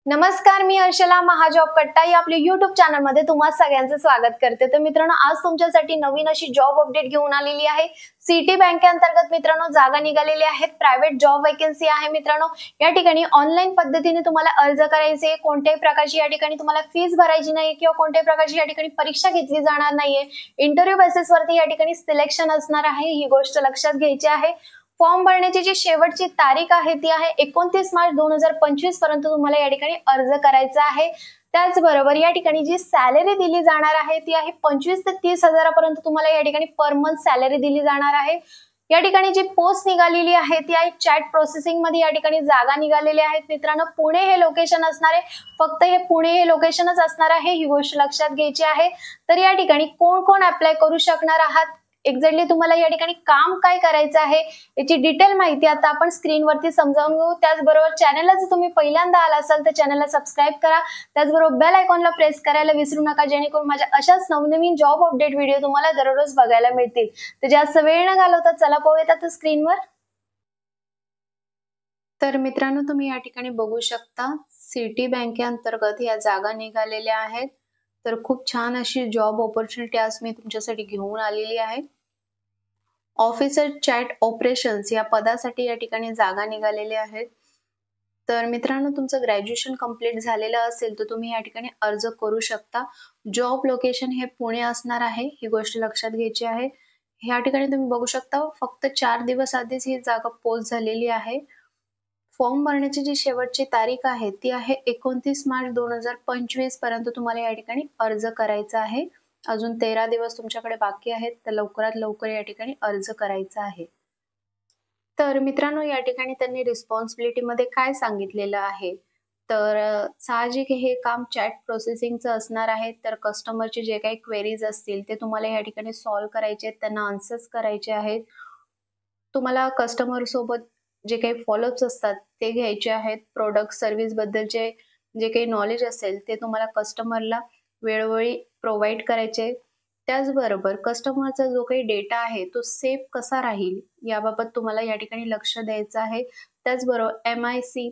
नमस्कार, मी हर्षला महाजॉब कट्टा या आपल्या YouTube चॅनल मध्ये तुम्हा सगळ्यांचं स्वागत करते। तर मित्रांनो, आज तुमच्यासाठी नवीन अशी जॉब अपडेट घेऊन आलेली आहे। सिटी बँकेअंतर्गत मित्रांनो जागा निघालेल्या आहेत। प्रायव्हेट जॉब वॅकन्सी आहे मित्रांनो। या ठिकाणी ऑनलाईन पद्धतीने तुम्हाला अर्ज करायचे, कोणत्याही प्रकारची या ठिकाणी तुम्हाला फीस भरायची नाही किंवा कोणत्याही प्रकारची या ठिकाणी परीक्षा घेतली जाणार नाहीये। इंटरव्ह्यू बेसिस वरती या ठिकाणी सिलेक्शन असणार आहे, ही गोष्ट लक्षात घ्यायची आहे। फॉर्म भरण्याची जी शेवटची तारीख आहे ती आहे 29 मार्च 2025 पर्यंत तुम्हाला या ठिकाणी अर्ज करायचा आहे। त्याचबरोबर या ठिकाणी जी सॅलरी दिली जाणार आहे ती आहे 25 ते 30 हजारापर्यंत तुम्हाला या ठिकाणी पर मंथ सॅलरी दिली जाणार आहे। या ठिकाणी जी पोस्ट निघालेली आहे ती आहे चॅट प्रोसेसिंग मध्ये या ठिकाणी जागा निघालेल्या आहेत मित्रांनो। पुणे हे लोकेशन असणार आहे, फक्त हे पुणे हे लोकेशनच असणार आहे, ही गोष्ट लक्षात घ्यायची आहे। तर या ठिकाणी कोण कोण अप्लाय करू शकणार आहात, एक्झॅक्टली तुम्हाला या ठिकाणी काम काय करायचं आहे याची डिटेल माहिती आता आपण स्क्रीनवरती समजावून घेऊ। त्याचबरोबर चॅनलला जर तुम्ही पहिल्यांदा आला असाल तर चॅनलला सबस्क्राइब करा, त्याचबरोबर बेल आयकॉनला प्रेस करायला विसरू नका, जेणेकरून माझ्या अशाच नवनवीन जॉब अपडेट व्हिडिओ तुम्हाला दररोज बघायला मिळतील। तर जास्त वेळ न घालवता चला पाहूयात आता स्क्रीनवर। तर मित्रांनो, तुम्ही या ठिकाणी बघू शकता सिटी बँकेअंतर्गत या जागा निघालेल्या आहेत। तर खूप छान अशी जॉब ऑपॉर्च्युनिटी आज मी तुमच्यासाठी घेऊन आलेली आहे। ऑफिसर चॅट ऑपरेशन्स या पदासाठी या ठिकाणी जागा निघालेल्या आहेत। तर मित्रांनो, तुमचं ग्रॅज्युएशन कंप्लीट झालेलं असेल तर तुम्ही या ठिकाणी अर्ज करू शकता। जॉब लोकेशन हे पुणे असणार आहे, ही गोष्ट लक्षात घ्यायची आहे। या ठिकाणी तुम्ही बघू शकता फक्त 4 दिवस आधीच ही जागा पोस्ट झालेली आहे। फॉर्म भरण्याची जी शेवटची तारीख आहे ती आहे 29 मार्च 2025 पर्यंत तुम्हाला या ठिकाणी अर्ज करायचा आहे। अजून 13 दिवस तुमच्याकडे बाकी आहेत, तर लवकरात लवकर या ठिकाणी अर्ज करायचा आहे। तर मित्रांनो, या ठिकाणी त्यांनी रिस्पॉन्सिबिलिटी मध्ये काय सांगितलेलं आहे, तर साहजिक हे काम चॅट प्रोसेसिंगचं असणार आहे। तर कस्टमरचे जे काही क्वेरीज असतील ते तुम्हाला या ठिकाणी सॉल्व्ह करायचे आहेत, त्यांना आन्सर्स करायचे आहेत। तुम्हाला कस्टमर सोबत जे काही फॉलोअप्स असतात ते घ्यायचे आहेत। प्रोडक्ट सर्व्हिस बद्दलचे जे काही नॉलेज असेल ते तुम्हाला कस्टमरला वेळोवेळी प्रोव्हाइड करायचे। त्याचबरोबर कस्टमरचा जो काही डेटा आहे तो सेफ कसा राहील याबाबत तुम्हाला या ठिकाणी लक्ष द्यायचं आहे। त्याचबरोबर MIC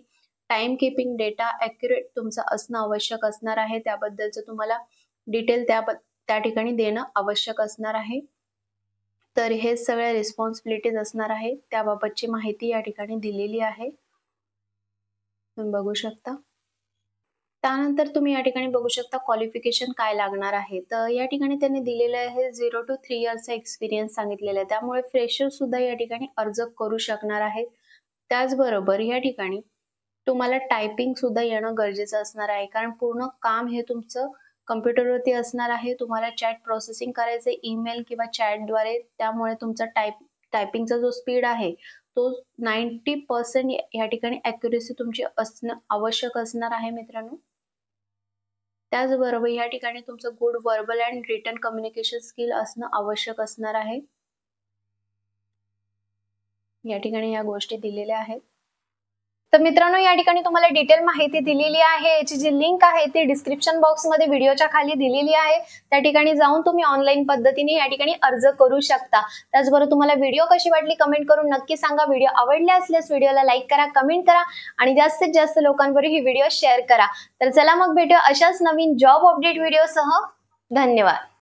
time keeping data accurate तुमचं असणं आवश्यक असणार आहे, त्याबद्दलचं तुम्हाला डिटेल त्या ठिकाणी देणं आवश्यक असणार आहे। तर हे सगळ्या रिस्पॉन्सिबिलिटीज असणार आहे, त्याबाबतची माहिती या ठिकाणी दिलेली आहे, तुम्ही बघू शकता। त्यानंतर तुम्ही या ठिकाणी बघू शकता क्वालिफिकेशन काय लागणार आहे। तर या ठिकाणी त्यांनी दिलेलं आहे 0 to 3 इयर्सचा एक्सपिरियन्स सांगितलेला आहे, त्यामुळे फ्रेशर सुद्धा या ठिकाणी अर्ज करू शकणार आहेत। त्याचबरोबर या ठिकाणी तुम्हाला टायपिंग सुद्धा येणं गरजेचं असणार आहे, कारण पूर्ण काम हे तुमचं कम्प्युटरवरती असणार आहे। तुम्हाला चॅट प्रोसेसिंग करायचं ईमेल किंवा चॅटद्वारे, त्यामुळे तुमचा टायपिंगचा जो स्पीड आहे तो 90% या ठिकाणी ॲक्युरेसी तुमची असणं आवश्यक असणार आहे मित्रांनो। त्याचबरोबर या ठिकाणी तुमचं good verbal and written communication skill असणं आवश्यक असणार आहे। या ठिकाणी या गोष्टी दिलेल्या आहेत। तर मित्रांनो, या ठिकाणी तुम्हाला डिटेल माहिती दिलेली आहे। याची जी लिंक आहे ती डिस्क्रिप्शन बॉक्स मध्ये व्हिडिओच्या खाली दिलेली आहे, त्या ठिकाणी जाऊन तुम्ही ऑनलाईन पद्धतीने या ठिकाणी अर्ज करू शकता। त्याचबरोबर तुम्हाला व्हिडिओ कशी वाटली कमेंट करून नक्की सांगा। व्हिडिओ आवडले असल्यास व्हिडिओला लाईक करा, कमेंट करा आणि जास्तीत जास्त लोकांपर्यंत ही व्हिडिओ शेअर करा। तर चला मग भेटूया अशाच नवीन जॉब अपडेट व्हिडिओसह। धन्यवाद।